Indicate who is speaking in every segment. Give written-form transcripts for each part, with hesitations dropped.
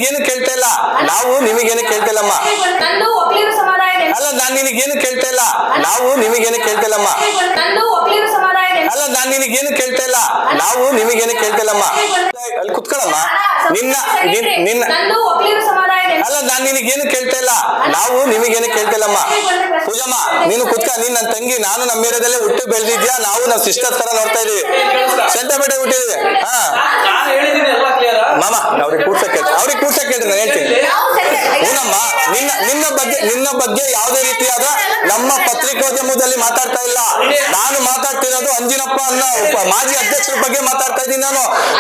Speaker 1: ನಿನಗೇನು ಕೇಳ್ತಾ ಇಲ್ಲ, ನಾವು ನಿಮಗೇನು ಕೇಳ್ತಿಲ್ಲಮ್ಮ. ಅಲ್ಲ ನಾನು ನಿನಗೇನು ಕೇಳ್ತಾ ಇಲ್ಲ, ನಾವು ನಿಮಗೇನು ಕೇಳ್ತಿಲ್ಲಮ್ಮ. ಅಲ್ಲ ನಾನು ನಿನಗೇನು ಕೇಳ್ತಾ ಇಲ್ಲ, ನಾವು ನಿಮಗೇನು ಕೇಳ್ತಿಲ್ಲಮ್ಮ. ಅಲ್ಲಿ ಕುತ್ಕೊಳ್ಳಮ್ಮ. ನಿನ್ನ ಅಲ್ಲ ನಾನು ನಿನಗೇನು ಕೇಳ್ತಾ ಇಲ್ಲ, ನಾವು ನಿಮಗೇನು ಕೇಳ್ತಿಲ್ಲಮ್ಮ. ಪೂಜಮ್ಮ ನೀನು ಕುತ್ಕ. ನೀನ್ ನನ್ನ ತಂಗಿ, ನಾನು ನಮ್ಮ ಏರಿಯಾದಲ್ಲೇ ಹುಟ್ಟು ಬೆಳೆದಿದ್ಯಾ. ನಾವು ನಮ್ಮ ಸಿಸ್ಟರ್ ತರ ನೋಡ್ತಾ ಇದೀವಿ. ಸೆಂಟಪೇಟೆ ಹುಟ್ಟಿದ್ವಿ. ಹಾ ಮಾಮ ಅವ್ರಿಗೆ ಕೂಡ್ಸಕ್ ಹೇಳ್ರಿ, ನಾನು ಹೇಳ್ತೀನಿ. ಹೂನಮ್ಮ, ನಿನ್ನ ಬಗ್ಗೆ ಯಾವುದೇ ರೀತಿಯಾದ ನಮ್ಮ ಪತ್ರಿಕೋದ್ಯಮದಲ್ಲಿ ಮಾತಾಡ್ತಾ ಇಲ್ಲ. ನಾನು ಮಾತಾಡ್ತಿರೋದು ಅಂಜಿನಪ್ಪ ಅನ್ನೋ ಮಾಜಿ ಅಧ್ಯಕ್ಷರ ಬಗ್ಗೆ ಮಾತಾಡ್ತಾ ಇದ್ದೀನಿ.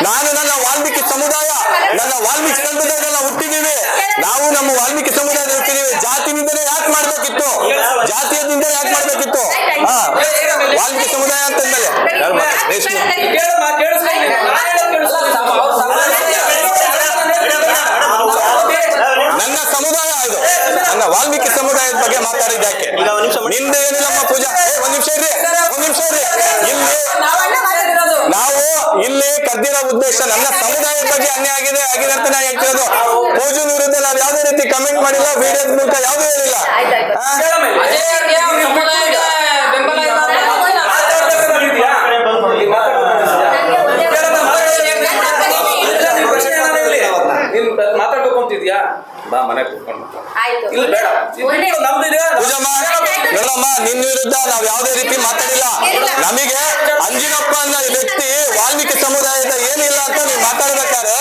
Speaker 1: ನಾನು ನನ್ನ ವಾಲ್ಮೀಕಿ ಸಮುದಾಯ, ನಾವು ಹುಟ್ಟಿದೀವಿ. ನಾವು ನಮ್ಮ ವಾಲ್ಮೀಕಿ ಸಮುದಾಯದ ಹುಟ್ಟಿದೀವಿ. ಜಾತಿನಿಂದಲೇ ಯಾಕೆ ಮಾಡ್ಬೇಕಿತ್ತು, ಜಾತಿಯದಿಂದಲೇ ಯಾಕೆ ಮಾಡ್ಬೇಕಿತ್ತು? ಹಾ ವಾಲ್ಮೀಕಿ ಸಮುದಾಯ ಅಂತಂದಲೆ ನನ್ನ ಸಮುದಾಯ ಇದು, ನನ್ನ ವಾಲ್ಮೀಕಿ ಸಮುದಾಯದ ಬಗ್ಗೆ ಮಾತಾಡಿದ್ದಾಕೆ. ನಿಂದೆ ಏನಿಲ್ಲಮ್ಮ ಪೂಜಾ. ಒಂದ್ ನಿಮಿಷ ಇರ್ರಿ. ನಾವು ಇಲ್ಲಿ ಕರೆದಿರೋ ಉದ್ದೇಶ ನನ್ನ ಸಮುದಾಯದ ಬಗ್ಗೆ ಅನ್ಯಾಯ ಆಗಿದೆ ಅಂತ ನಾನು ಹೇಳ್ತಿರೋದು. ಪೂಜನ ವಿರುದ್ಧ ನಾವು ಯಾವುದೇ ರೀತಿ ಕಮೆಂಟ್ ಮಾಡಿಲ್ಲ, ವಿಡಿಯೋದ ಮೂಲಕ ಯಾವುದೂ ಹೇಳಿಲ್ಲ.
Speaker 2: ಮಾತಾಡ್ಬೇಕು ಅಂತಿದ್ಯಾ? ಬಾ ಮನೆ ಕೂತ್ಕೊಂಡು
Speaker 1: ನೋಡಮ್ಮ, ನಿನ್ನ ವಿರುದ್ಧ ನಾವ್ ಯಾವುದೇ ರೀತಿ ಮಾತಾಡಿಲ್ಲ. ನಮಗೆ ಅಂಜಿನಪ್ಪ ಅನ್ನೋ ವ್ಯಕ್ತಿ ವಾಲ್ಮೀಕಿ ಸಮುದಾಯದ ಏನಿಲ್ಲ ಅಂತ ನೀವು ಮಾತಾಡ್ಬೇಕಾದ್ರೆ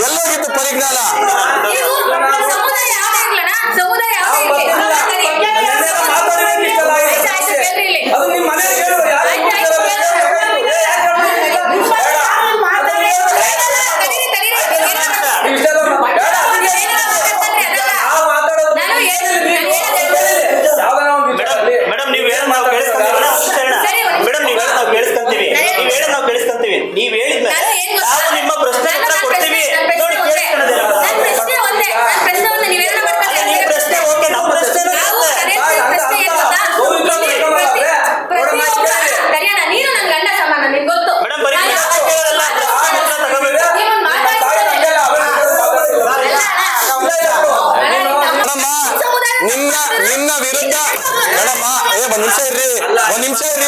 Speaker 1: ಎಲ್ಲೋಗಿತ್ತು ಪರಿಜ್ಞಾನ?
Speaker 3: ನೀವ್ ಹೇಳಿದ್ಮೇಲೆ ನಾವು ನಿಮ್ಮ ಪ್ರಶ್ನೆ ಉತ್ತರ ಕೊಡ್ತೀವಿ. ಪ್ರಶ್ನೆ ಓಕೆ, ನಮ್ಮ ಪ್ರಶ್ನೆ ಮೇಡಮ್ ಬರೀ
Speaker 1: ನಿನ್ನ ವಿರುದ್ಧ ನೋಡಮ್ಮ,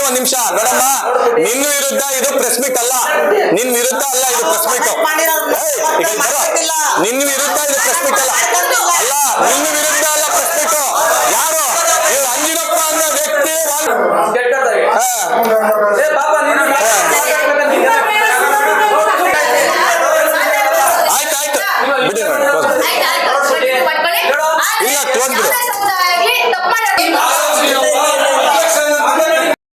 Speaker 1: ಒಂದ್ ನಿಮಿಷ ನೋಡಮ್ಮ, ನಿನ್ನ ವಿರುದ್ಧ ಇದು ಪ್ರೆಸ್ ಮೀಟ್ ಅಲ್ಲ. ನಿನ್ ವಿರುದ್ಧ ಅಲ್ಲ ಇದು ಪ್ರೆಸ್ ಮೀಟ್. ನಿನ್ನ ವಿರುದ್ಧ ಇದು ಪ್ರೆಸ್ ಮೀಟ್ ಅಲ್ಲ. ನಿನ್ನ ವಿರುದ್ಧ ಅಲ್ಲ ಪ್ರೆಸ್ ಮೀಟ್. ಯಾರು ಇವ್ರು ಅಂಜಿನಪ್ಪ ಅನ್ನೋ ವ್ಯಕ್ತಿ ಆಯ್ತು ಬಿಡಿ.